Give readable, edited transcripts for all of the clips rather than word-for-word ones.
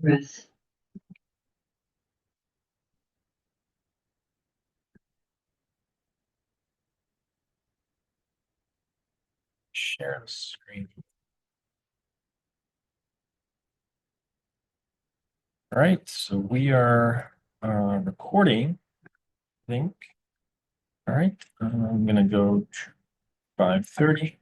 Yes. Share the screen. All right, so we are recording, I think. All right, I'm gonna go to 5:30.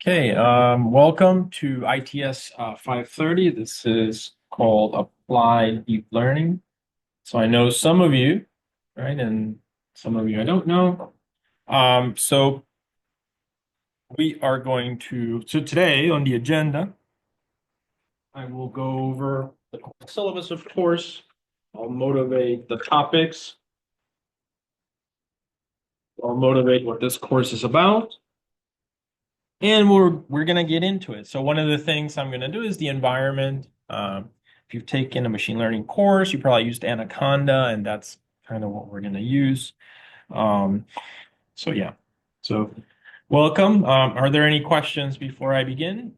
Okay, welcome to ITS 5:30. This is called Applied Deep Learning. So I know some of you, right, and some of you I don't know. So we are going to, so today on the agenda, I will go over the syllabus, of course. I'll motivate the topics. I'll motivate what this course is about. And we're gonna get into it. So one of the things I'm gonna do is the environment. If you've taken a machine learning course, you probably used Anaconda, and that's kind of what we're gonna use. Um, so yeah. So welcome. Are there any questions before I begin?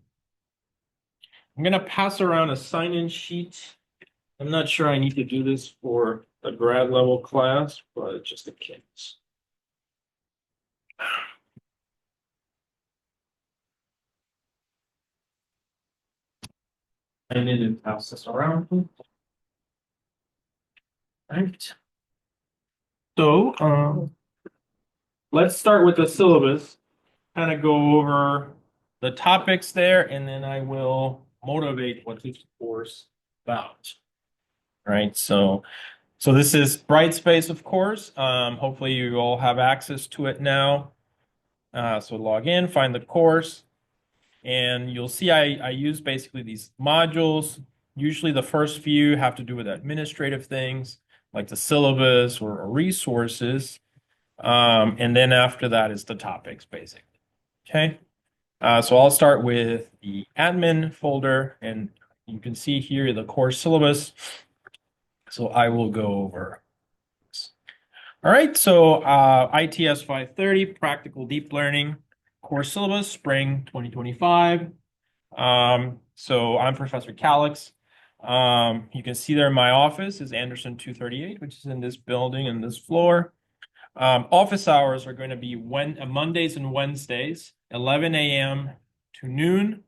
I'm gonna pass around a sign-in sheet. I'm not sure I need to do this for a grad level class, but just in case. I need to pass this around. Right. So, let's start with the syllabus, kind of go over the topics there, and then I will motivate what this course is about. Right. So this is Brightspace, of course. Hopefully you all have access to it now. So log in, find the course, and you'll see I use basically these modules. Usually the first few have to do with administrative things like the syllabus or resources. And then after that is the topics, basically. Okay. So I'll start with the admin folder, and you can see here the course syllabus. So I will go over this. All right. So ITS 530, Practical Deep Learning course syllabus, spring 2025. So I'm Professor Calix. You can see there my office is Anderson 238, which is in this building and this floor. Office hours are going to be Mondays and Wednesdays, 11 a.m. to noon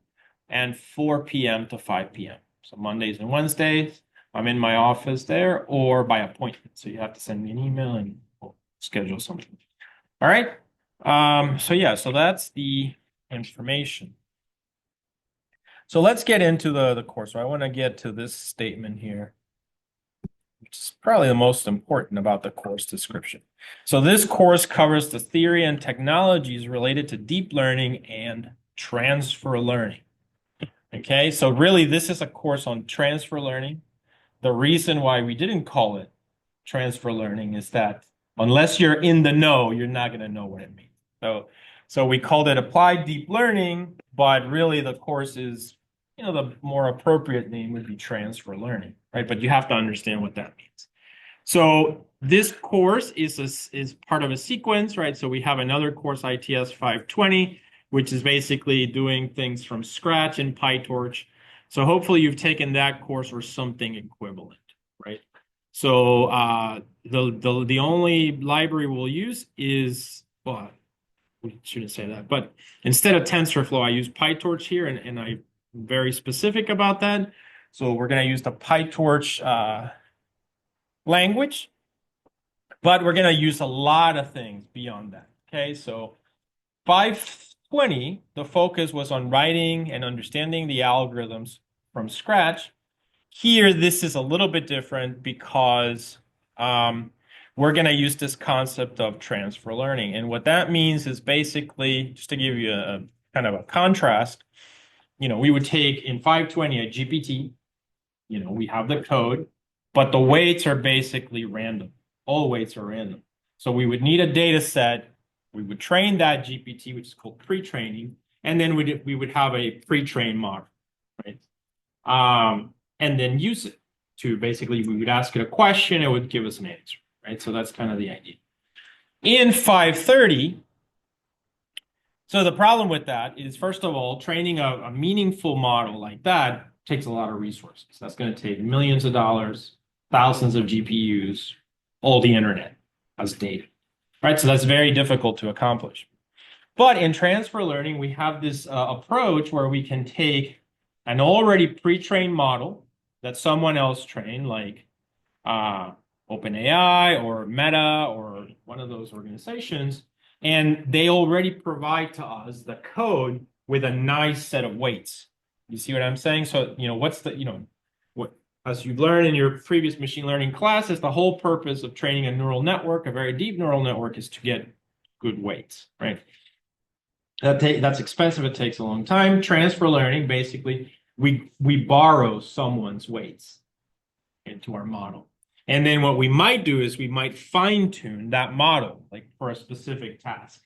and 4 p.m. to 5 p.m. So Mondays and Wednesdays, I'm in my office there or by appointment. So you have to send me an email and we'll schedule something. All right. So yeah, so that's the information. So let's get into the course. So I want to get to this statement here, which is probably the most important about the course description. So this course covers the theory and technologies related to deep learning and transfer learning. Okay, so really this is a course on transfer learning. The reason why we didn't call it transfer learning is that unless you're in the know, you're not going to know what it means. So we called it applied deep learning, but really the course is, the more appropriate name would be transfer learning, right? But you have to understand what that means. So this course is part of a sequence, right? So we have another course, ITS 520, which is basically doing things from scratch in PyTorch. So hopefully you've taken that course or something equivalent, right? So the only library we'll use is, well, we shouldn't say that, but instead of TensorFlow, I use PyTorch here, and I'm very specific about that. So we're going to use the PyTorch language, but we're going to use a lot of things beyond that. Okay, so 520, the focus was on writing and understanding the algorithms from scratch. Here, this is a little bit different because we're going to use this concept of transfer learning. And what that means is basically, just to give you a kind of a contrast, we would take in 520 a GPT, we have the code, but the weights are basically random. All weights are random. So we would need a data set. We would train that GPT, which is called pre-training, and then we would have a pre-trained model, right? And then use it to basically, we would ask it a question, it would give us an answer, right? So that's kind of the idea. In 530, So the problem with that is, first of all, training a meaningful model like that takes a lot of resources. That's going to take millions of dollars, thousands of GPUs, all the internet as data, right? So that's very difficult to accomplish. But in transfer learning, we have this approach where we can take an already pre-trained model that someone else trained, like OpenAI or Meta or one of those organizations, and they already provide to us the code with a nice set of weights. You see what I'm saying? So, what's the, what, as you've learned in your previous machine learning classes, the whole purpose of training a neural network, a very deep neural network, is to get good weights, right? That's expensive. It takes a long time. Transfer learning, basically, we borrow someone's weights into our model. And then what we might do is we might fine tune that model, like for a specific task.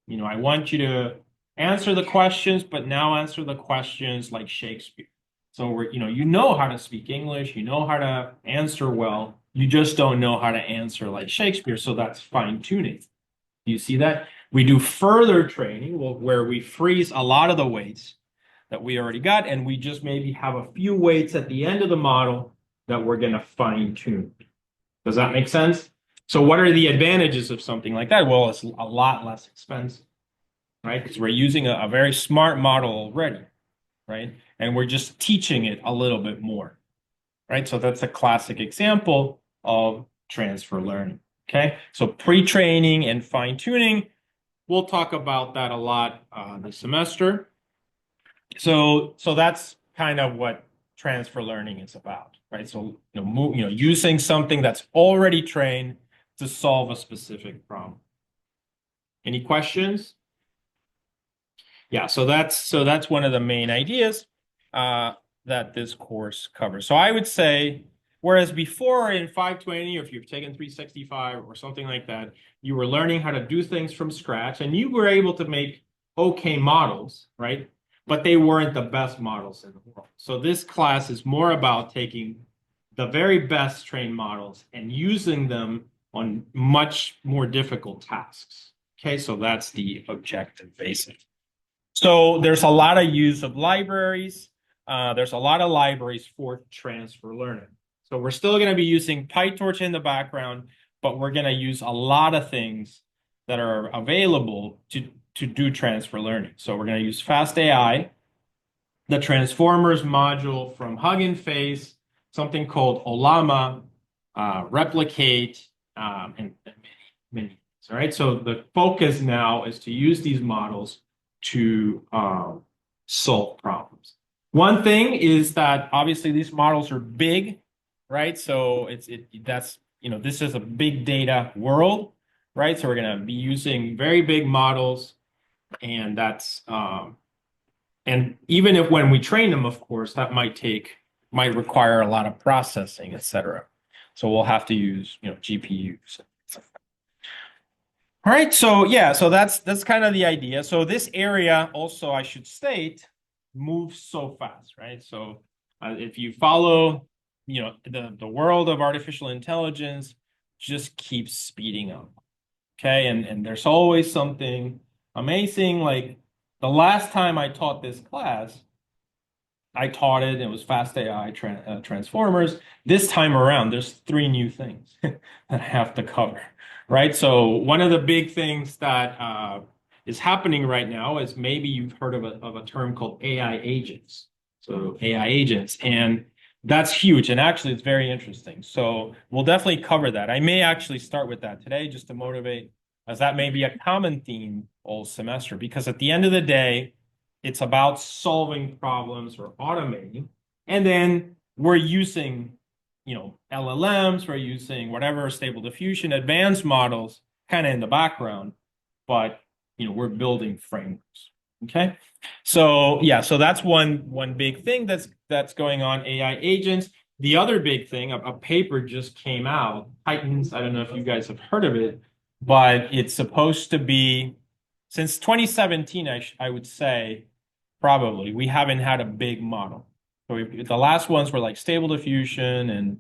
I want you to answer the questions, but now answer the questions like Shakespeare. So you know how to speak English, you know how to answer well, you just don't know how to answer like Shakespeare. So that's fine tuning. You see that? We do further training where we freeze a lot of the weights that we already got, and we just maybe have a few weights at the end of the model that we're going to fine tune. Does that make sense? So what are the advantages of something like that? Well, it's a lot less expensive, right? Because we're using a very smart model already, right? And we're just teaching it a little bit more, right? So that's a classic example of transfer learning, okay? So pre-training and fine-tuning, we'll talk about that a lot this semester. So that's kind of what transfer learning is about, right? So using something that's already trained to solve a specific problem. Any questions? Yeah, so that's one of the main ideas that this course covers. So I would say, whereas before in 520, or if you've taken 365 or something like that, you were learning how to do things from scratch, and you were able to make okay models, right? But they weren't the best models in the world. So this class is more about taking the very best trained models and using them on much more difficult tasks. Okay, so that's the objective, basically. So there's a lot of use of libraries. There's a lot of libraries for transfer learning. So we're still going to be using PyTorch in the background, but we're going to use a lot of things that are available to do transfer learning. So we're going to use FastAI, the transformers module from Hugging Face, something called Ollama, Replicate, and many things. All right. So the focus now is to use these models to solve problems. One thing is that obviously these models are big, right? So this is a big data world, right? So we're going to be using very big models, and that's and even if when we train them, of course, that might require a lot of processing, et cetera. So we'll have to use GPUs. All right, so yeah, so that's kind of the idea. So this area also, I should state, moves so fast, right? So if you follow, the world of artificial intelligence just keeps speeding up. Okay, and there's always something amazing. Like the last time I taught this class, I taught it, it was FastAI transformers. This time around, there's 3 new things that I have to cover, right? So one of the big things that is happening right now is, maybe you've heard of a term called AI agents. So AI agents, and that's huge. And actually, it's very interesting. So we'll definitely cover that. I may actually start with that today just to motivate, as that may be a common theme all semester, because at the end of the day, it's about solving problems or automating. And then we're using, LLMs, we're using whatever, Stable Diffusion, advanced models kind of in the background, but, we're building frameworks. Okay. So yeah, so that's one big thing that's going on, AI agents. The other big thing, a paper just came out, Titans. I don't know if you guys have heard of it, but it's supposed to be, since 2017, I would say, probably, we haven't had a big model. So the last ones were like Stable Diffusion and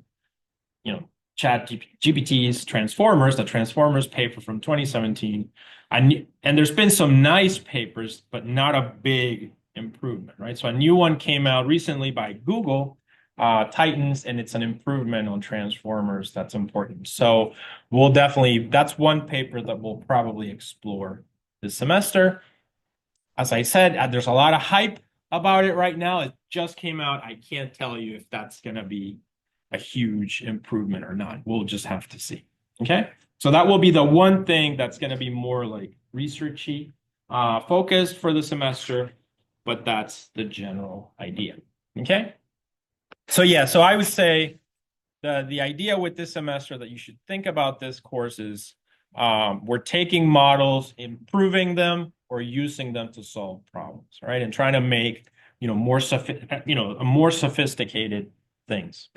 GPT's Transformers, the Transformers paper from 2017. And there's been some nice papers, but not a big improvement, right? So a new one came out recently by Google, Titans, and it's an improvement on Transformers that's important. So we'll definitely, that's one paper that we'll probably explore this semester. As I said, there's a lot of hype about it right now. It just came out. I can't tell you if that's going to be a huge improvement or not. We'll just have to see. Okay. So that will be the one thing that's going to be more like researchy focused for the semester, but that's the general idea. Okay. So yeah, so I would say the idea with this semester that you should think about this course is we're taking models, improving them, or using them to solve problems, right? And trying to make more sophisticated things.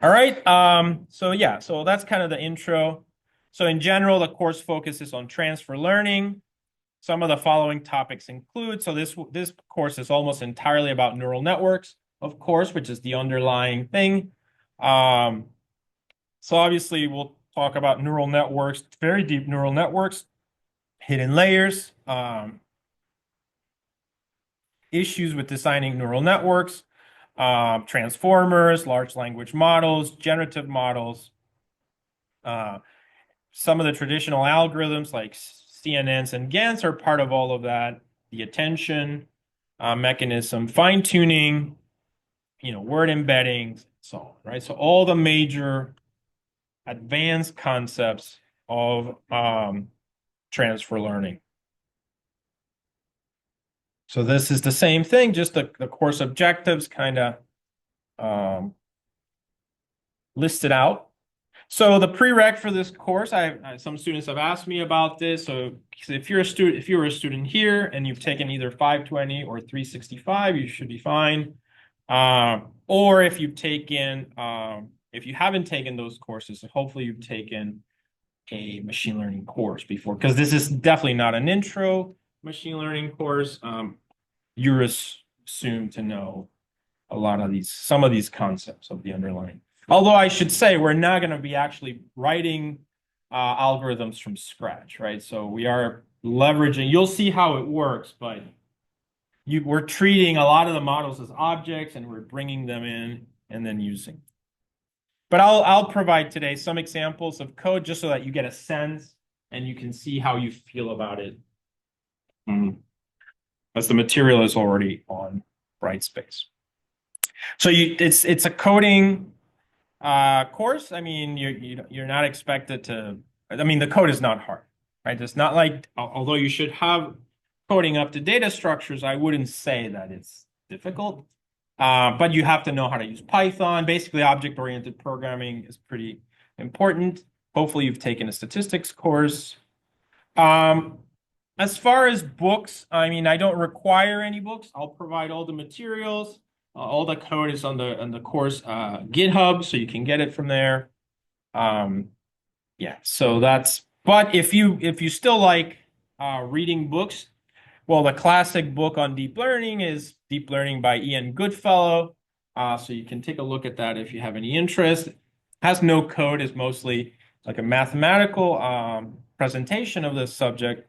All right. So yeah, so that's kind of the intro. So in general, the course focuses on transfer learning. Some of the following topics include, so this course is almost entirely about neural networks, of course, which is the underlying thing. So obviously we'll talk about neural networks, very deep neural networks, hidden layers, issues with designing neural networks, transformers, large language models, generative models, some of the traditional algorithms like CNNs and GANs are part of all of that, the attention mechanism, fine-tuning, word embeddings, so on, right? So all the major advanced concepts of transfer learning. So this is the same thing, just the course objectives kind of listed out. So the prereq for this course, some students have asked me about this. So if you're a student here and you've taken either 520 or 365, you should be fine. Or if you've taken, if you haven't taken those courses, hopefully you've taken a machine learning course before, because this is definitely not an intro machine learning course. You're assumed to know some of these concepts of the underlying. Although I should say we're not going to be actually writing algorithms from scratch, right? So we are leveraging, you'll see how it works, but we're treating a lot of the models as objects and we're bringing them in and then using. But I'll provide today some examples of code just so that you get a sense and you can see how you feel about it. As the material is already on Brightspace. So it's a coding course. I mean, you're not expected to. I mean, the code is not hard, right? It's not like, although you should have coding up to data structures, I wouldn't say that it's difficult. But you have to know how to use Python. Basically, object-oriented programming is pretty important. Hopefully, you've taken a statistics course. As far as books, I mean, I don't require any books. I'll provide all the materials. All the code is on the course GitHub, so you can get it from there. Yeah, so that's. But if you still like reading books, well, the classic book on deep learning is Deep Learning by Ian Goodfellow. So you can take a look at that if you have any interest. It has no code, is mostly like a mathematical presentation of this subject.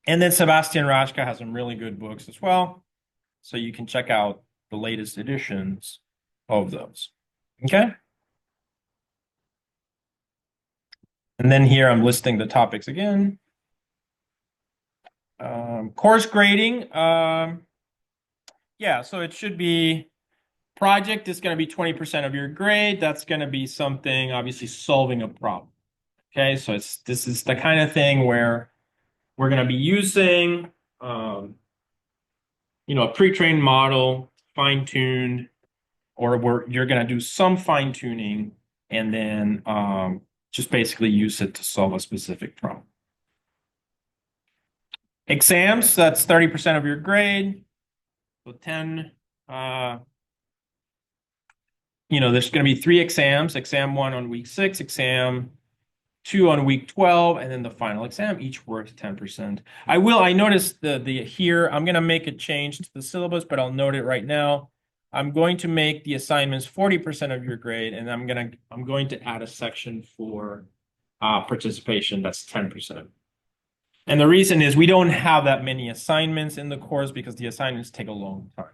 And then Sebastian Rashka has some really good books as well. So you can check out the latest editions of those. Okay. And then here I'm listing the topics again. Course grading. Yeah, so it should be project is going to be 20% of your grade. That's going to be something, obviously, solving a problem. Okay, so this is the kind of thing where we're going to be using a pre-trained model, fine-tuned, or you're going to do some fine-tuning and then just basically use it to solve a specific problem. Exams, that's 30% of your grade. So 10, there's going to be 3 exams, exam 1 on week 6, exam 2 on week 12, and then the final exam, each worth 10%. I noticed here, I'm going to make a change to the syllabus, but I'll note it right now. I'm going to make the assignments 40% of your grade, and I'm going to add a section for participation that's 10%. And the reason is we don't have that many assignments in the course because the assignments take a long time,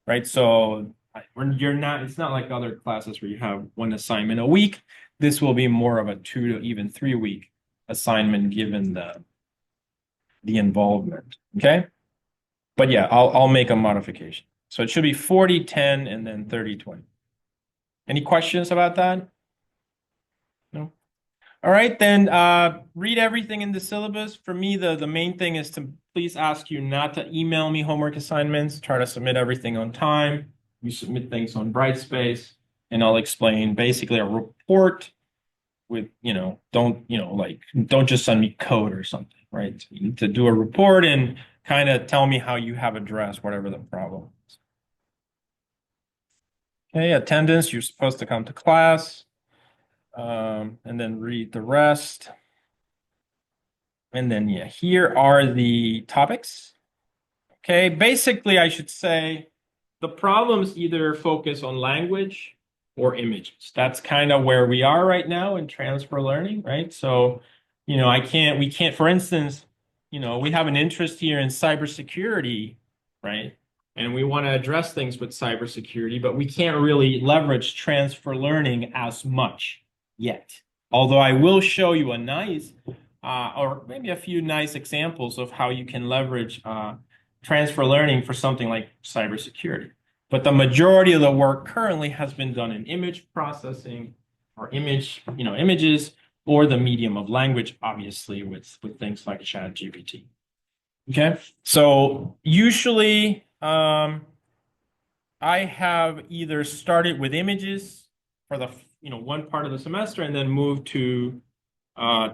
right? So it's not like other classes where you have one assignment a week. This will be more of a 2 to even 3 week assignment given the involvement, okay? But yeah, I'll make a modification. So it should be 40-10 and then 30-20. Any questions about that? No? All right, then read everything in the syllabus. For me, the main thing is to please ask you not to email me homework assignments. Try to submit everything on time. You submit things on Brightspace, and I'll explain basically a report with, don't just send me code or something, right? So you need to do a report and kind of tell me how you have addressed whatever the problem is. Okay, attendance, you're supposed to come to class, and then read the rest. And then, yeah, here are the topics. Okay, basically, I should say the problems either focus on language or images. That's kind of where we are right now in transfer learning, right? So, we can't, for instance, we have an interest here in cybersecurity, right? And we want to address things with cybersecurity, but we can't really leverage transfer learning as much yet. Although I will show you a nice, or maybe a few nice examples of how you can leverage transfer learning for something like cybersecurity. But the majority of the work currently has been done in image processing or images, or the medium of language, obviously, with things like ChatGPT. Okay, so usually I have either started with images for the one part of the semester and then moved to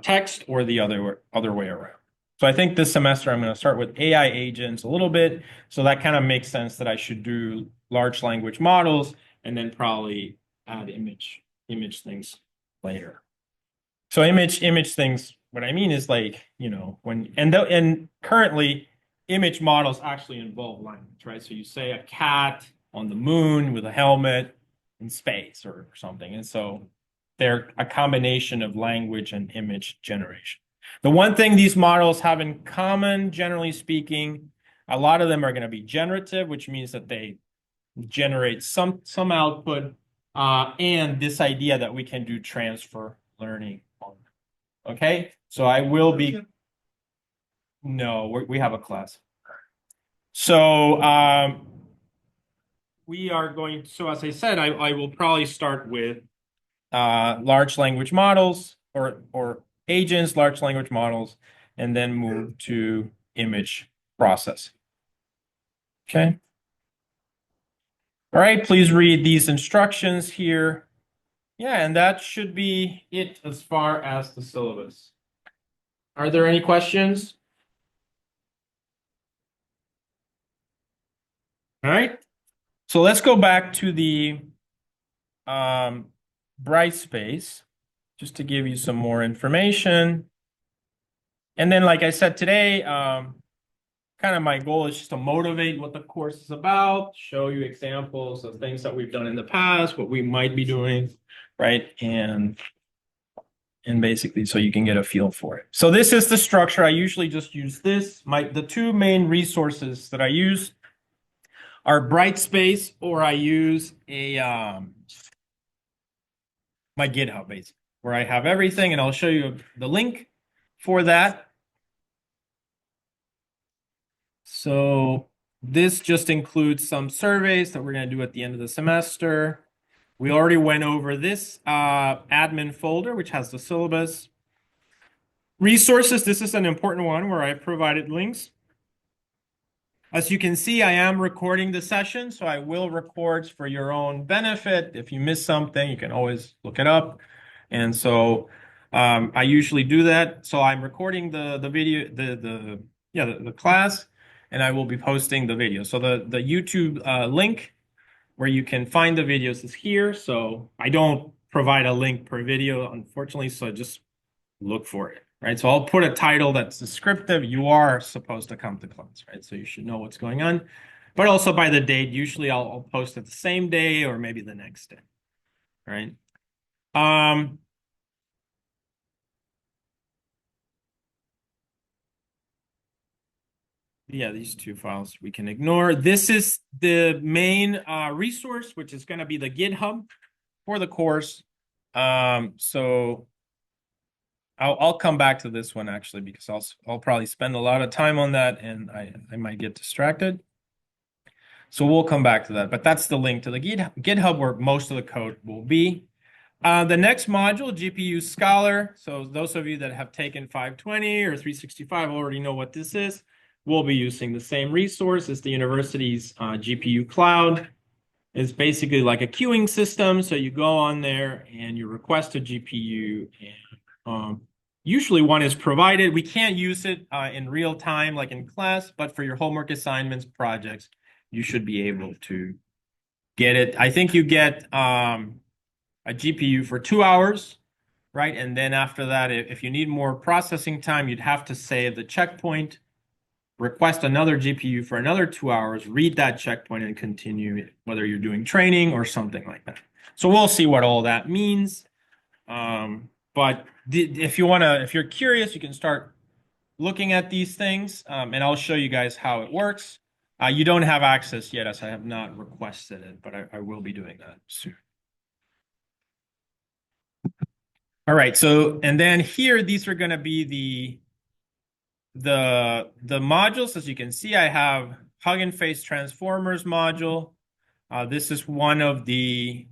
text, or the other way around. So I think this semester I'm going to start with AI agents a little bit. So that kind of makes sense that I should do large language models and then probably add image things later. So image things, what I mean is like, and currently image models actually involve language, right? So you say a cat on the moon with a helmet in space or something. And so they're a combination of language and image generation. The one thing these models have in common, generally speaking, a lot of them are going to be generative, which means that they generate some output, and this idea that we can do transfer learning on them. Okay, so I will be. No, we have a class. So we are going. So as I said, I will probably start with large language models or agents, large language models, and then move to image processing. Okay. All right, please read these instructions here. Yeah, and that should be it as far as the syllabus. Are there any questions? All right. So let's go back to the Brightspace just to give you some more information. And then, like I said today, kind of my goal is just to motivate what the course is about, show you examples of things that we've done in the past, what we might be doing, right? And basically so you can get a feel for it. So this is the structure. I usually just use this. The two main resources that I use are Brightspace, or I use my GitHub, basically, where I have everything, and I'll show you the link for that. So this just includes some surveys that we're going to do at the end of the semester. We already went over this admin folder, which has the syllabus. Resources, this is an important one where I provided links. As you can see, I am recording the session, so I will record for your own benefit. If you miss something, you can always look it up. And so I usually do that. So I'm recording the video, the class, and I will be posting the video. So the YouTube link where you can find the videos is here. So I don't provide a link per video, unfortunately, so just look for it, right? So I'll put a title that's descriptive. You are supposed to come to class, right? So you should know what's going on. but also by the date. Usually I'll post it the same day or maybe the next day, right? Um, yeah, these two files we can ignore. This is the main resource, which is going to be the GitHub for the course. So I'll come back to this one actually because I'll probably spend a lot of time on that and I might get distracted. So we'll come back to that. But that's the link to the GitHub where most of the code will be. The next module, GPU Scholar. So those of you that have taken 520 or 365 already know what this is. We'll be using the same resource as the university's GPU Cloud. It's basically like a queuing system. So you go on there and you request a GPU and usually one is provided. We can't use it in real time like in class, but for your homework assignments, projects, you should be able to get it. I think you get a GPU for 2 hours, right? And then after that, if you need more processing time, you'd have to save the checkpoint, request another GPU for another 2 hours, read that checkpoint and continue, whether you're doing training or something like that. So we'll see what all that means. But if you're curious, you can start looking at these things, and I'll show you guys how it works. You don't have access yet, as I have not requested it, but I will be doing that soon. All right, so and then here, these are going to be the modules. As you can see, I have Hugging Face Transformers module. This is one of the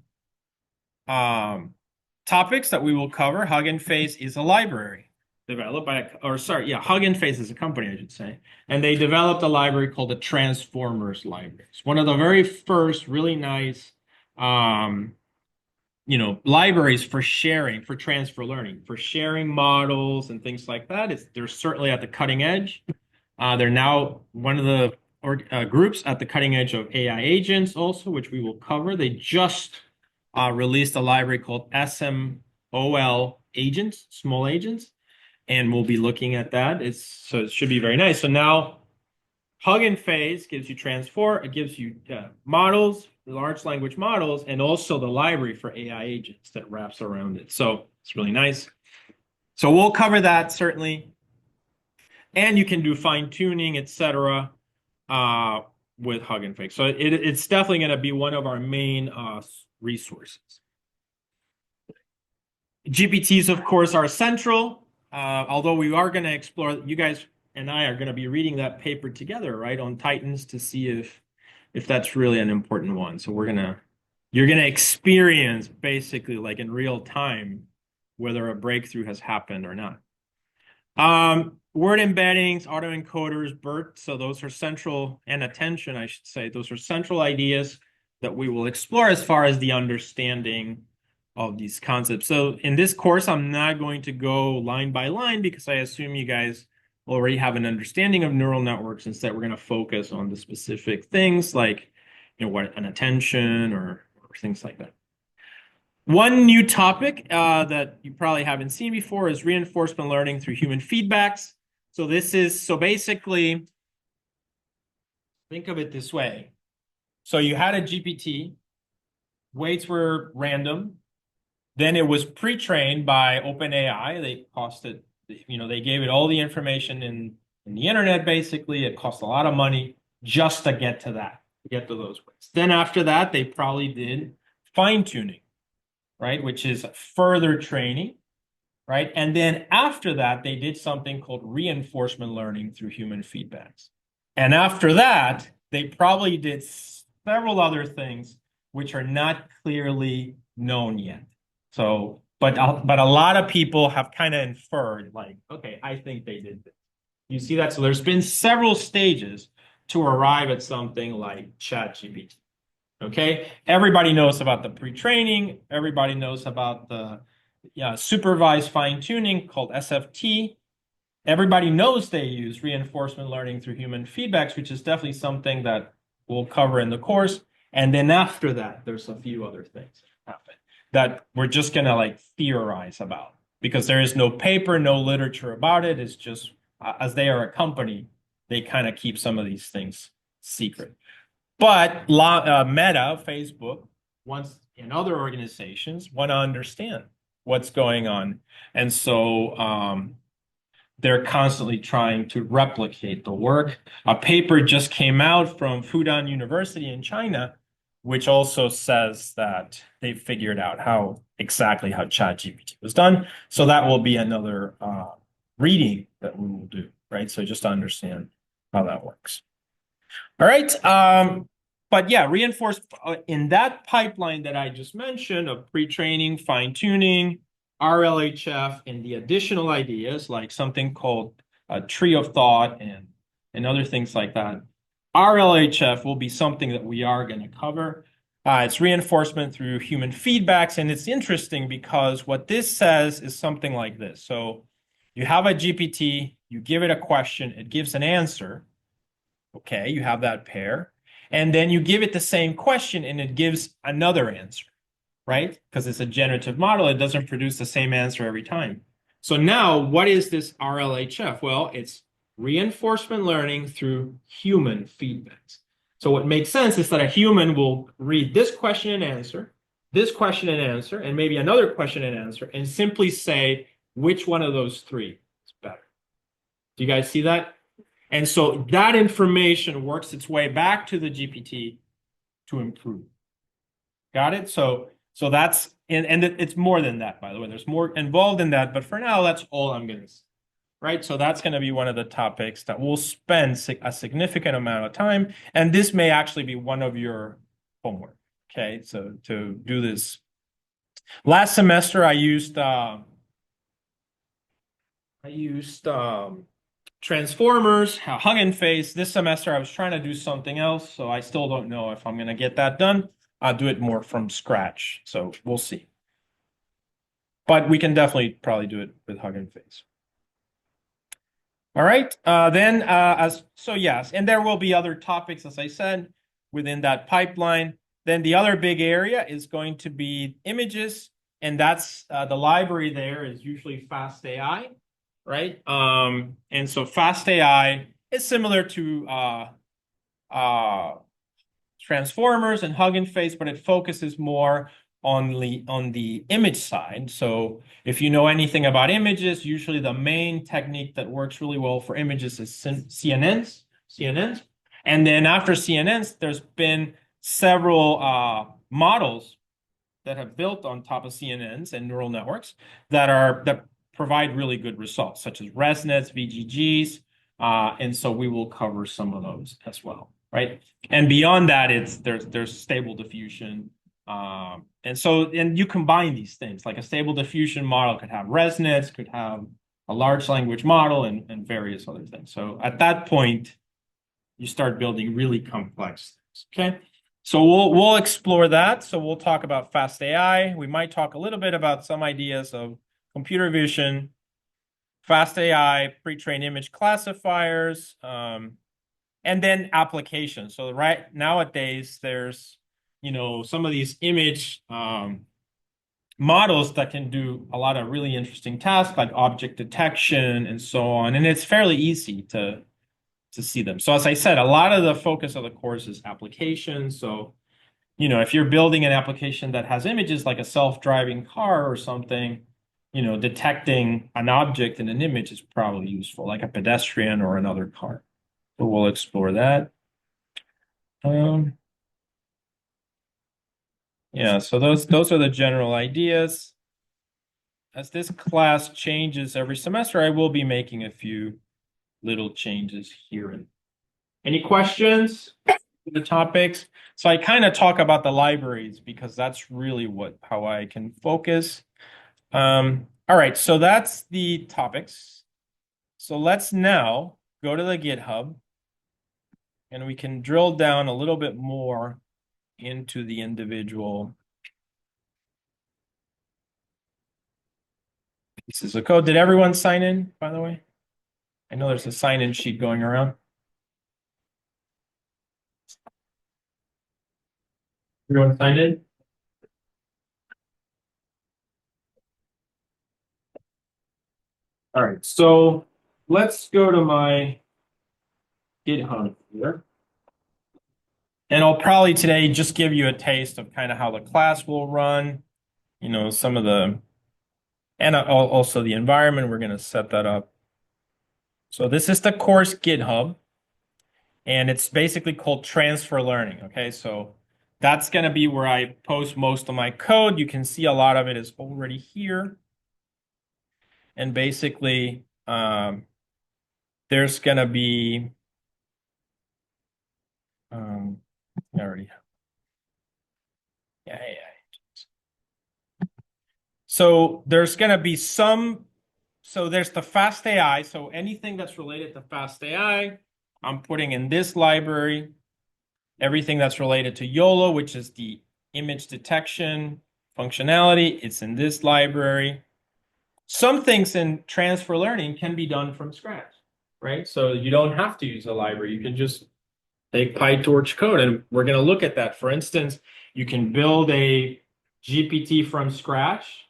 topics that we will cover. Hugging Face is a library developed by, Hugging Face is a company, I should say. And they developed a library called the Transformers Library. It's one of the very first really nice, libraries for sharing, for transfer learning, for sharing models and things like that. They're certainly at the cutting edge. They're now one of the groups at the cutting edge of AI agents also, which we will cover. They just released a library called SMOL agents, small agents, and we'll be looking at that. So it should be very nice. So now Hugging Face gives you it gives you models, large language models, and also the library for AI agents that wraps around it. So it's really nice. So we'll cover that certainly. And you can do fine tuning, etc., with Hugging Face. So it's definitely going to be one of our main resources. GPTs, of course, are central, although we are going to explore, you guys and I are going to be reading that paper together, right, on Titans to see if that's really an important one. So you're going to experience basically like in real time whether a breakthrough has happened or not. Word embeddings, autoencoders, BERT, so those are central, and attention, I should say, those are central ideas that we will explore as far as the understanding of these concepts. So in this course, I'm not going to go line by line because I assume you guys already have an understanding of neural networks. Instead, we're going to focus on the specific things like, what an attention or things like that. One new topic that you probably haven't seen before is reinforcement learning through human feedbacks. So basically, think of it this way. So you had a GPT, weights were random, then it was pre-trained by OpenAI. They gave it all the information in the internet, basically. It cost a lot of money just to get to that, to get to those weights. Then after that, they probably did fine-tuning, right? Which is further training, right? And then after that, they did something called reinforcement learning through human feedbacks. And after that, they probably did several other things which are not clearly known yet. So, but a lot of people have kind of inferred, like, okay, I think they did this. You see that? So there's been several stages to arrive at something like ChatGPT. Okay, everybody knows about the pre-training. Everybody knows about the supervised fine-tuning called SFT. Everybody knows they use reinforcement learning through human feedbacks, which is definitely something that we'll cover in the course. And then after that, there's a few other things that happen that we're just going to like theorize about because there is no paper, no literature about it. It's just as they are a company, they kind of keep some of these things secret. But Meta, Facebook, wants and other organizations want to understand what's going on. And so they're constantly trying to replicate the work. A paper just came out from Fudan University in China, which also says that they figured out exactly how ChatGPT was done. So that will be another reading that we will do, right? So just to understand how that works. All right. But yeah, reinforce in that pipeline that I just mentioned of pre-training, fine-tuning, RLHF, and the additional ideas like something called a tree of thought and other things like that. RLHF will be something that we are going to cover. It's reinforcement through human feedbacks, and it's interesting because what this says is something like this. So you have a GPT, you give it a question, it gives an answer. Okay, you have that pair. And then you give it the same question and it gives another answer, right? Because it's a generative model, it doesn't produce the same answer every time. So now, what is this RLHF? Well, it's reinforcement learning through human feedbacks. So what makes sense is that a human will read this question and answer, this question and answer, and maybe another question and answer, and simply say which one of those three is better. Do you guys see that? And so that information works its way back to the GPT to improve. Got it? So that's and it's more than that, by the way. There's more involved in that, but for now, that's all I'm going to say. Right? So that's going to be one of the topics that we'll spend a significant amount of time, and this may actually be one of your homework. Okay, so to do this. Last semester, I used Transformers, Hugging Face. This semester, I was trying to do something else, so I still don't know if I'm going to get that done. I'll do it more from scratch, so we'll see. But we can definitely probably do it with Hugging Face. All right, yes, and there will be other topics, as I said, within that pipeline. Then the other big area is going to be images, and that's the library there is usually Fast AI. Right? And so fast AI is similar to Transformers and Hugging Face, but it focuses more on the image side. So if you know anything about images, usually the main technique that works really well for images is CNNs. And then after CNNs, there's been several models that have built on top of CNNs and neural networks that provide really good results, such as ResNets, VGGs, and so we will cover some of those as well, right? And beyond that, there's stable diffusion, and you combine these things. Like a stable diffusion model could have ResNets, could have a large language model, and various other things. So at that point, you start building really complex things. Okay. So we'll explore that. So we'll talk about fast AI. We might talk a little bit about some ideas of computer vision, fast AI, pre-trained image classifiers, and then applications. So right nowadays, there's some of these image models that can do a lot of really interesting tasks like object detection and so on. And it's fairly easy to see them. So as I said, a lot of the focus of the course is applications. So, if you're building an application that has images like a self-driving car or something, detecting an object in an image is probably useful, like a pedestrian or another car. So we'll explore that. Yeah, so those are the general ideas. As this class changes every semester, I will be making a few little changes here and any questions? The topics. So I kind of talk about the libraries because that's really how I can focus. All right, so that's the topics. So let's now go to the GitHub and we can drill down a little bit more into the individual pieces of code. Did everyone sign in, by the way? I know there's a sign-in sheet going around. Everyone signed in? All right, so let's go to my GitHub here. And I'll probably today just give you a taste of kind of how the class will run, some of and also the environment. We're going to set that up. So this is the course GitHub, and it's basically called Transfer Learning. Okay, so that's going to be where I post most of my code. You can see a lot of it is already here. And basically, there's going to be, I already have. Yeah. So there's going to be so there's the fast AI. So anything that's related to fast AI, I'm putting in this library. Everything that's related to YOLO, which is the image detection functionality, it's in this library. Some things in transfer learning can be done from scratch, right? So you don't have to use a library. You can just take PyTorch code, and we're going to look at that. For instance, you can build a GPT from scratch,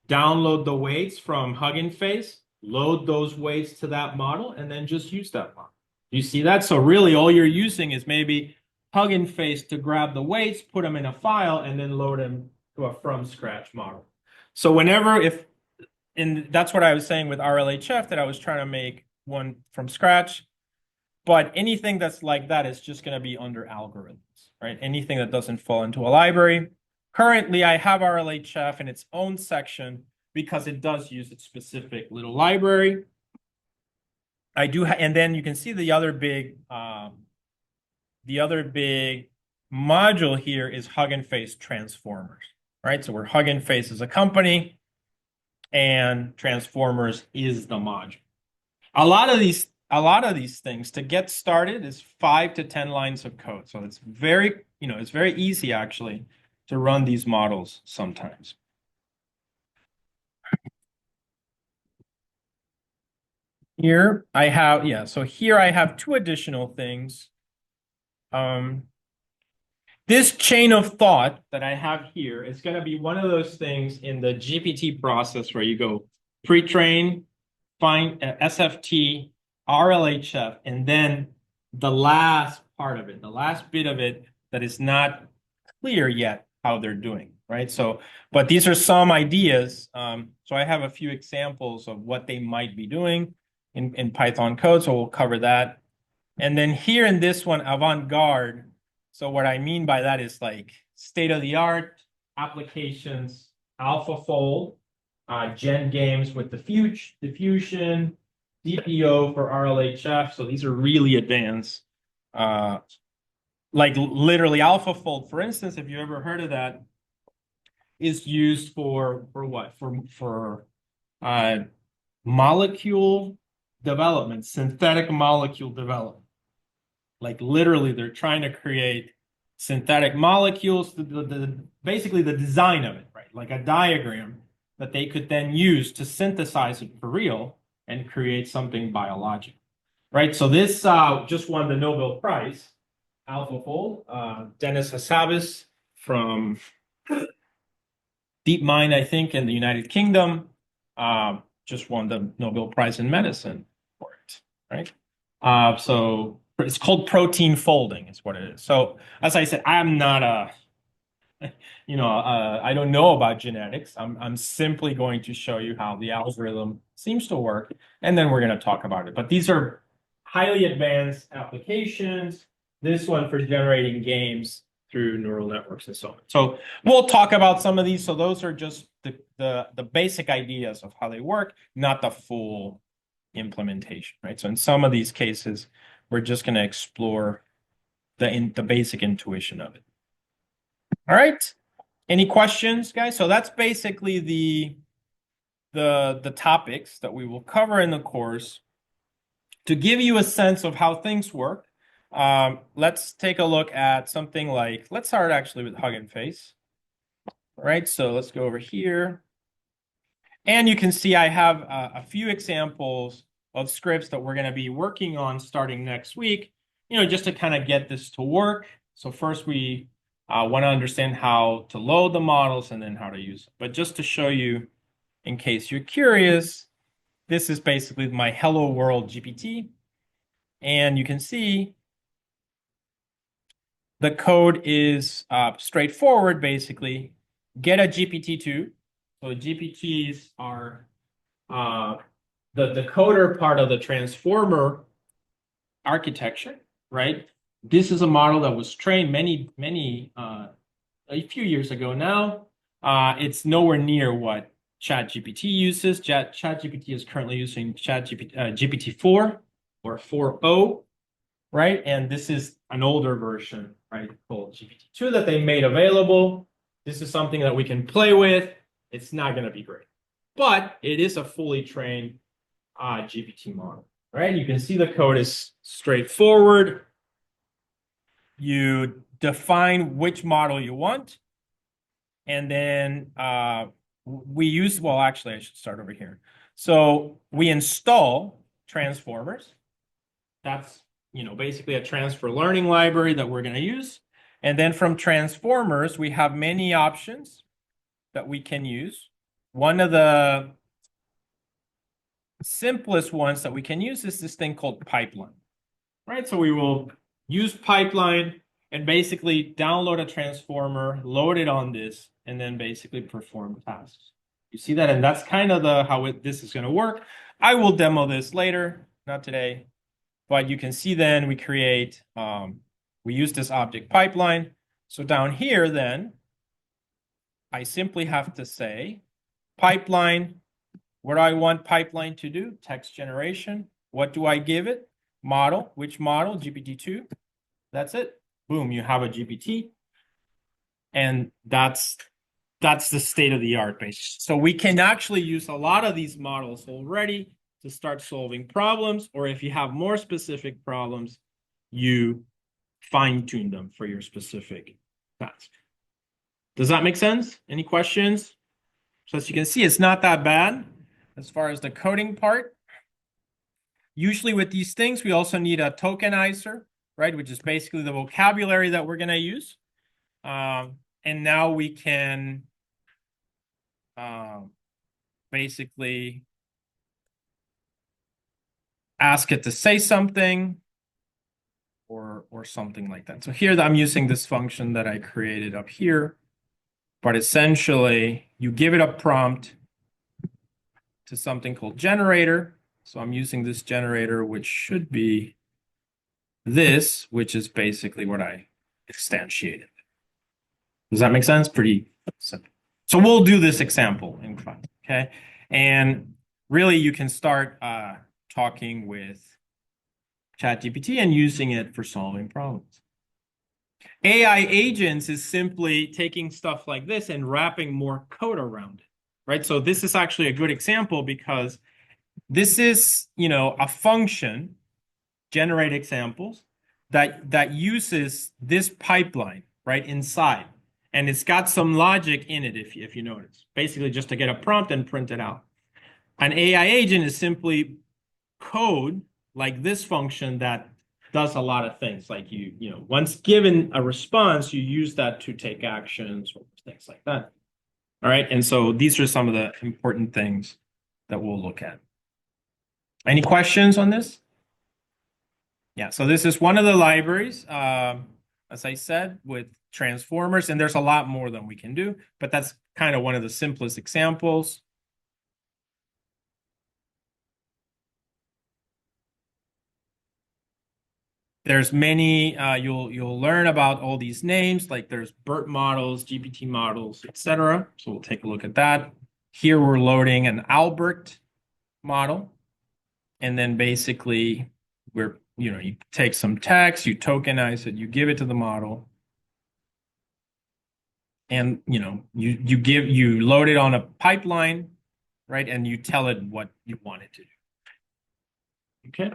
download the weights from Hugging Face, load those weights to that model, and then just use that model. You see that? So really all you're using is maybe Hugging Face to grab the weights, put them in a file, and then load them to a from scratch model. So and that's what I was saying with RLHF, that I was trying to make one from scratch. But anything that's like that is just going to be under algorithms, right? Anything that doesn't fall into a library. Currently, I have RLHF in its own section because it does use its specific little library. And then you can see the other big module here is Hugging Face Transformers, right? So we're Hugging Face as a company, and Transformers is the module. A lot of these things to get started is 5 to 10 lines of code. So it's very easy actually to run these models sometimes. Here I have, so here I have two additional things. This chain of thought that I have here is going to be one of those things in the GPT process where you go pre-train, find SFT, RLHF, and then the last part of it, the last bit of it that is not clear yet how they're doing, right? So, but these are some ideas. So I have a few examples of what they might be doing in Python code, so we'll cover that. And then here in this one, avant-garde. So what I mean by that is like state-of-the-art applications, AlphaFold, Gen games with diffusion, DPO for RLHF. So these are really advanced. Like literally AlphaFold, for instance, if you ever heard of that, is used for what? For molecule development, synthetic molecule development. Like literally, they're trying to create synthetic molecules, basically the design of it, right? Like a diagram that they could then use to synthesize it for real and create something biological, right? So this just won the Nobel Prize, AlphaFold. Dennis Hassabis from DeepMind, I think, in the United Kingdom, just won the Nobel Prize in Medicine for it, right? So it's called protein folding, is what it is. So as I said, I'm not I don't know about genetics. I'm simply going to show you how the algorithm seems to work, and then we're going to talk about it. But these are highly advanced applications. This one for generating games through neural networks and so on. So we'll talk about some of these. So those are just the basic ideas of how they work, not the full implementation, right? So in some of these cases, we're just going to explore the basic intuition of it. All right. Any questions, guys? So that's basically the topics that we will cover in the course. To give you a sense of how things work, let's take a look at something like, let's start actually with Hugging Face. All right, so let's go over here. And you can see I have a few examples of scripts that we're going to be working on starting next week, just to kind of get this to work. So first we want to understand how to load the models and then how to use it. But just to show you, in case you're curious, this is basically my Hello World GPT. And you can see the code is straightforward, basically. Get a GPT-2. So GPTs are the decoder part of the transformer architecture, right? This is a model that was trained a few years ago now. It's nowhere near what ChatGPT uses. ChatGPT is currently using GPT-4 or 4.0, right? And this is an older version, right, called GPT-2 that they made available. This is something that we can play with. It's not going to be great, but it is a fully trained GPT model, right? You can see the code is straightforward. You define which model you want. And then well, actually, I should start over here. So we install transformers. That's, basically a transfer learning library that we're going to use. And then from transformers, we have many options that we can use. One of the simplest ones that we can use is this thing called pipeline, right? So we will use pipeline and basically download a transformer, load it on this, and then basically perform tasks. You see that? And that's kind of how this is going to work. I will demo this later, not today, but you can see then we use this object pipeline. So down here then, I simply have to say pipeline. What do I want pipeline to do? Text generation. What do I give it? Model. Which model? GPT-2. That's it. Boom, you have a GPT. And that's the state of the art, basically. So we can actually use a lot of these models already to start solving problems, or if you have more specific problems, you fine-tune them for your specific task. Does that make sense? Any questions? So as you can see, it's not that bad as far as the coding part. Usually with these things, we also need a tokenizer, right? Which is basically the vocabulary that we're going to use. And now we can basically ask it to say something or something like that. So here I'm using this function that I created up here, but essentially you give it a prompt to something called generator. So I'm using this generator, which should be this, which is basically what I instantiated. Does that make sense? Pretty simple. So we'll do this example in class, okay? And really you can start talking with ChatGPT and using it for solving problems. AI agents is simply taking stuff like this and wrapping more code around it, right? So this is actually a good example because this is, a function, generate examples, that uses this pipeline, right, inside. And it's got some logic in it, if you notice. Basically, just to get a prompt and print it out. An AI agent is simply code like this function that does a lot of things. Like once given a response, you use that to take actions or things like that. All right. And so these are some of the important things that we'll look at. Any questions on this? Yeah. So this is one of the libraries, as I said, with transformers, and there's a lot more than we can do, but that's kind of one of the simplest examples. There's many, you'll learn about all these names, like there's BERT models, GPT models, etc. So we'll take a look at that. Here we're loading an Albert model, and then basically you take some text, you tokenize it, you give it to the model, and you load it on a pipeline, right? And you tell it what you want it to do. Okay.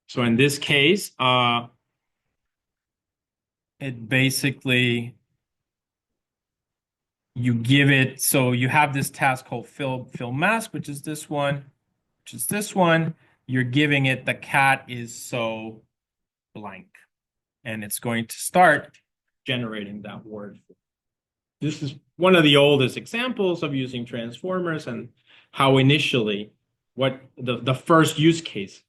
So in this case, it basically you give it, so you have this task called fill mask, which is this one, You're giving it the cat is so blank, and it's going to start generating that word. This is one of the oldest examples of using transformers and how initially what the first use case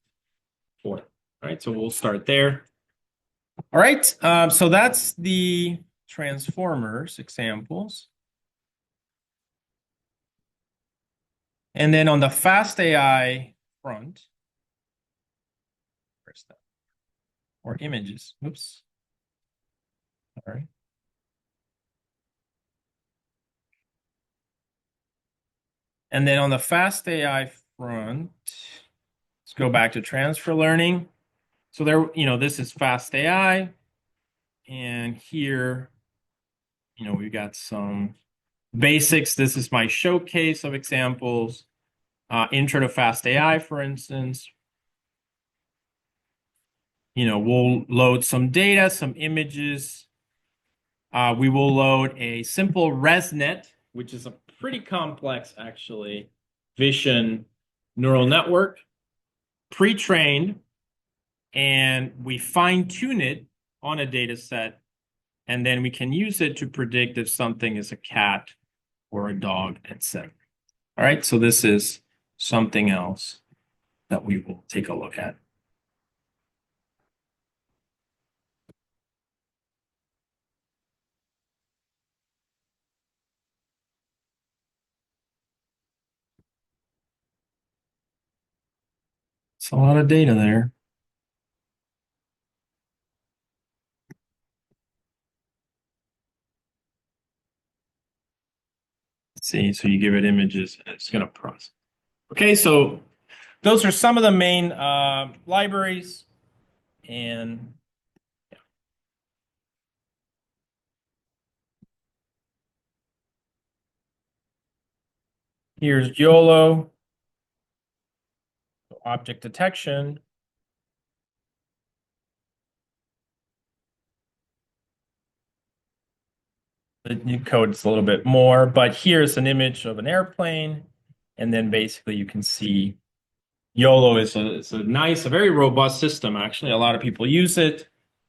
for it, right? So we'll start there. All right, so that's the transformers examples. And then on the fast AI front, where's that? Or images. Oops. All right. And then on the fast AI front, let's go back to transfer learning. So there, this is fast AI. And here, we've got some basics. This is my showcase of examples. Intro to fast AI, for instance. We'll load some data, some images. We will load a simple ResNet, which is a pretty complex, actually, vision neural network, pre-trained, and we fine-tune it on a data set, and then we can use it to predict if something is a cat or a dog, etc. All right, so this is something else that we will take a look at. It's a lot of data there. Let's see, so you give it images, and it's going to process. Okay, so those are some of the main libraries, and yeah. Here's YOLO, object detection. The new code is a little bit more, but here's an image of an airplane, and then basically you can see YOLO is a nice, a very robust system. Actually, a lot of people use it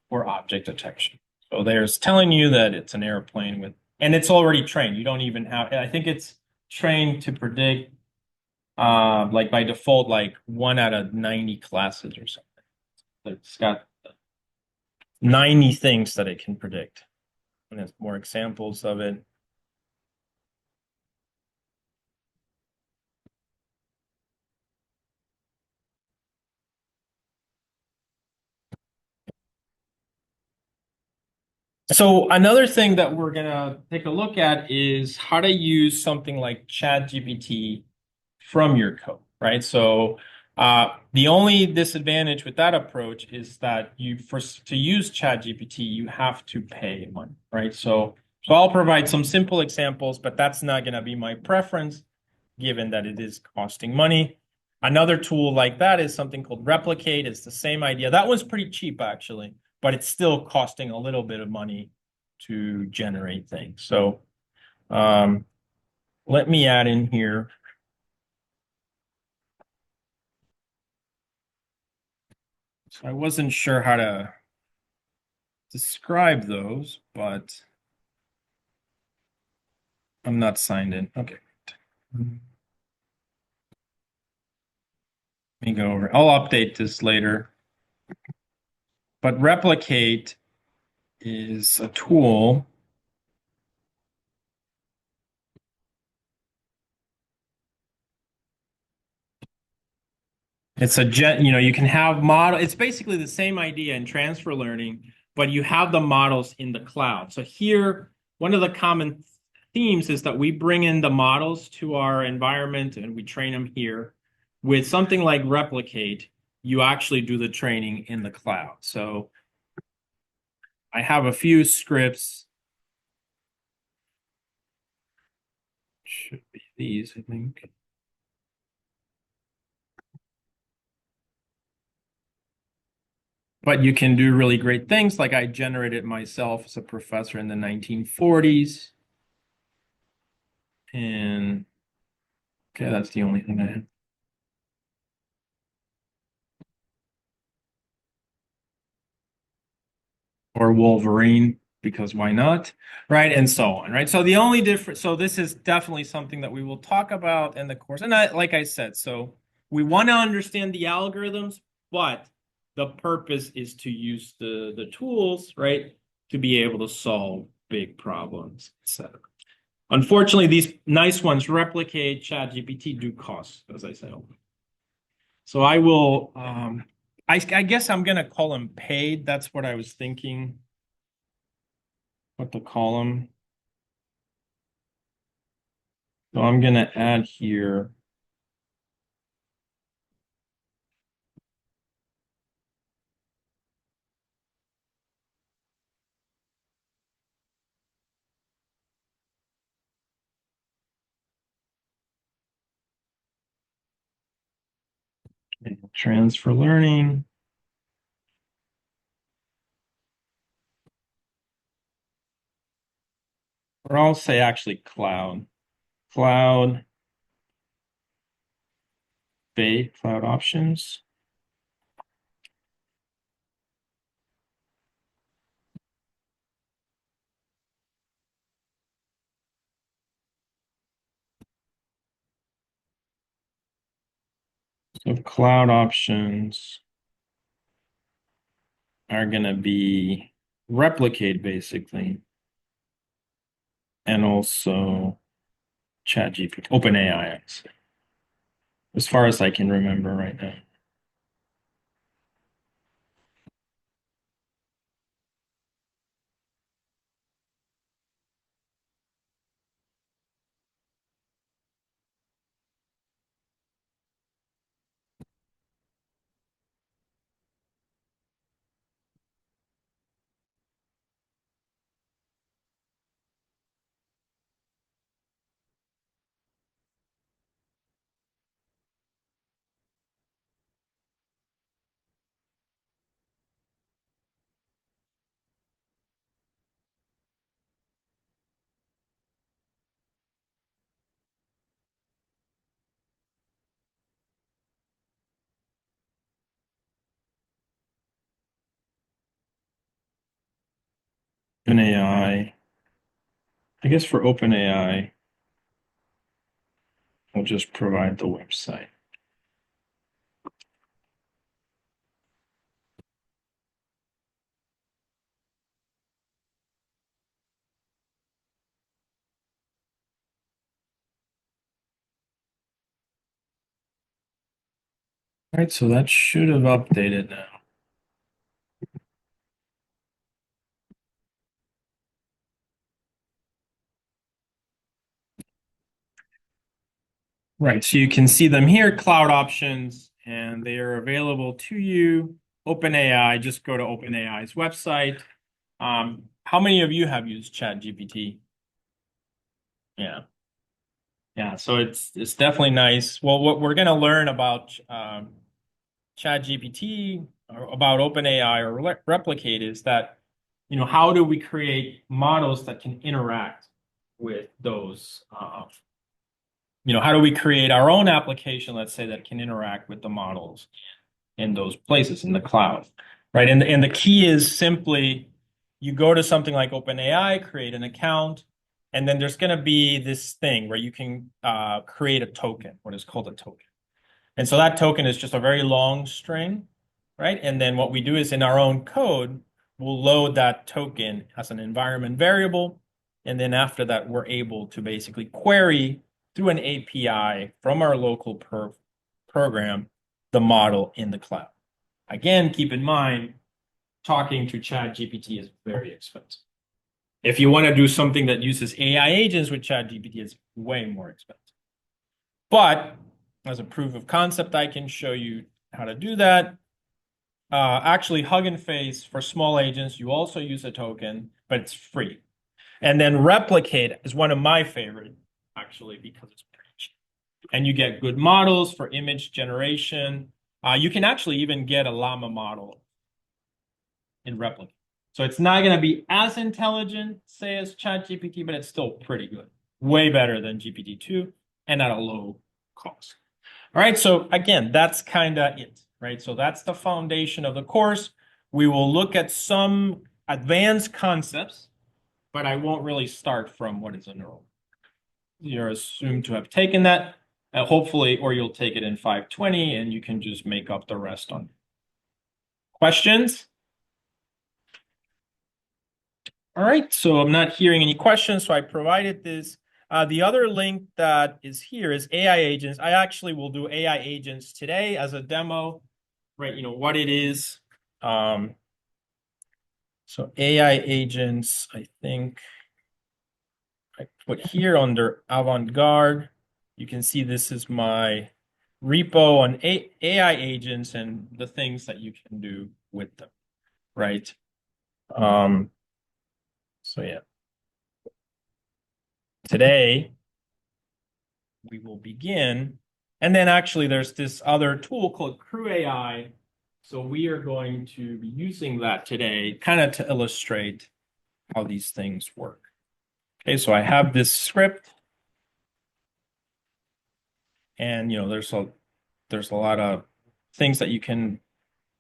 for object detection. So there's telling you that it's an airplane with, and it's already trained. You don't even have, I think it's trained to predict, like by default, like 1 out of 90 classes or something. It's got 90 things that it can predict. And there's more examples of it. So another thing that we're gonna take a look at is how to use something like ChatGPT from your code, right? So the only disadvantage with that approach is that to use ChatGPT, you have to pay money, right? So I'll provide some simple examples, but that's not gonna be my preference, given that it is costing money. Another tool like that is something called Replicate. It's the same idea. That was pretty cheap, actually, but it's still costing a little bit of money to generate things. So let me add in here. So I wasn't sure how to describe those, but I'm not signed in. Okay. Let me go over. I'll update this later. But Replicate is a tool. It's you can have model. It's basically the same idea in transfer learning, but you have the models in the cloud. So here, one of the common themes is that we bring in the models to our environment and we train them here. With something like Replicate, you actually do the training in the cloud. So I have a few scripts. Should be these, I think. But you can do really great things, like I generated myself as a professor in the 1940s. And okay, that's the only thing I have. Or Wolverine, because why not? Right, and so on, right? So the only difference, so this is definitely something that we will talk about in the course. And like I said, so we want to understand the algorithms, but the purpose is to use the tools, right, to be able to solve big problems, etc. Unfortunately, these nice ones, Replicate, ChatGPT, do cost, as I said. So I will, I guess I'm going to call them paid. That's what I was thinking. What to call them. So I'm going to add here. Transfer learning. Or I'll say actually cloud. Cloud options. So cloud options are going to be Replicate basically. And also ChatGPT, OpenAI, as far as I can remember right now. OpenAI. I guess for OpenAI, I'll just provide the website. All right, so that should have updated now. Right, so you can see them here, cloud options, and they are available to you. OpenAI, just go to OpenAI's website. How many of you have used ChatGPT? Yeah. Yeah, so it's definitely nice. Well, what we're going to learn about ChatGPT or about OpenAI or Replicate is that, how do we create models that can interact with those? How do we create our own application, let's say, that can interact with the models in those places in the cloud, right? And the key is simply you go to something like OpenAI, create an account, and then there's going to be this thing where you can create a token, what is called a token. And so that token is just a very long string, right? And then what we do is in our own code, we'll load that token as an environment variable. And then after that, we're able to basically query through an API from our local program the model in the cloud. Again, keep in mind, talking to ChatGPT is very expensive. If you want to do something that uses AI agents with ChatGPT, it's way more expensive. But as a proof of concept, I can show you how to do that. Actually, Hugging Face for small agents, you also use a token, but it's free. And then Replicate is one of my favorite, actually, because it's pretty cheap. And you get good models for image generation. You can actually even get a llama model in Replicate. So it's not going to be as intelligent, say, as ChatGPT, but it's still pretty good. Way better than GPT-2 and at a low cost. All right, so again, that's kind of it, right? So that's the foundation of the course. We will look at some advanced concepts, but I won't really start from what is a neural. You're assumed to have taken that, hopefully, or you'll take it in 520 and you can just make up the rest on Questions? All right, so I'm not hearing any questions, so I provided this. The other link that is here is AI agents. I actually will do AI agents today as a demo, right? You know, what it is. So AI agents, I think I put here under avant-garde. You can see this is my repo on AI agents and the things that you can do with them, right? So yeah, today we will begin. And then actually there's this other tool called Crew AI. So we are going to be using that today kind of to illustrate how these things work. Okay, so I have this script and you know there's a lot of things that you can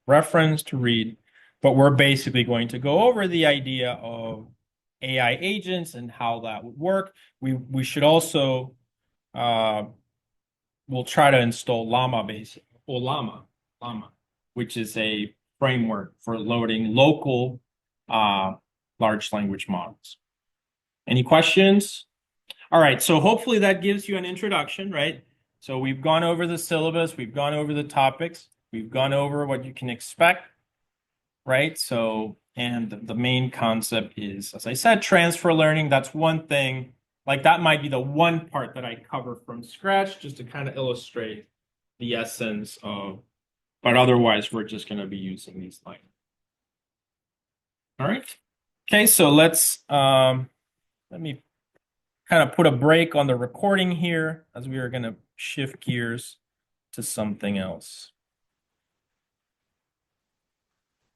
reference to read, but we're basically going to go over the idea of AI agents and how that would work. We should also we'll try to install Llama, which is a framework for loading local large language models. Any questions? All right, so hopefully that gives you an introduction, right? So we've gone over the syllabus, we've gone over the topics, we've gone over what you can expect, right? So, and the main concept is, as I said, transfer learning. That's one thing. Like that might be the one part that I cover from scratch just to kind of illustrate the essence of, but otherwise we're just going to be using these lines. All right. Okay, so let me kind of put a break on the recording here as we are going to shift gears to something else.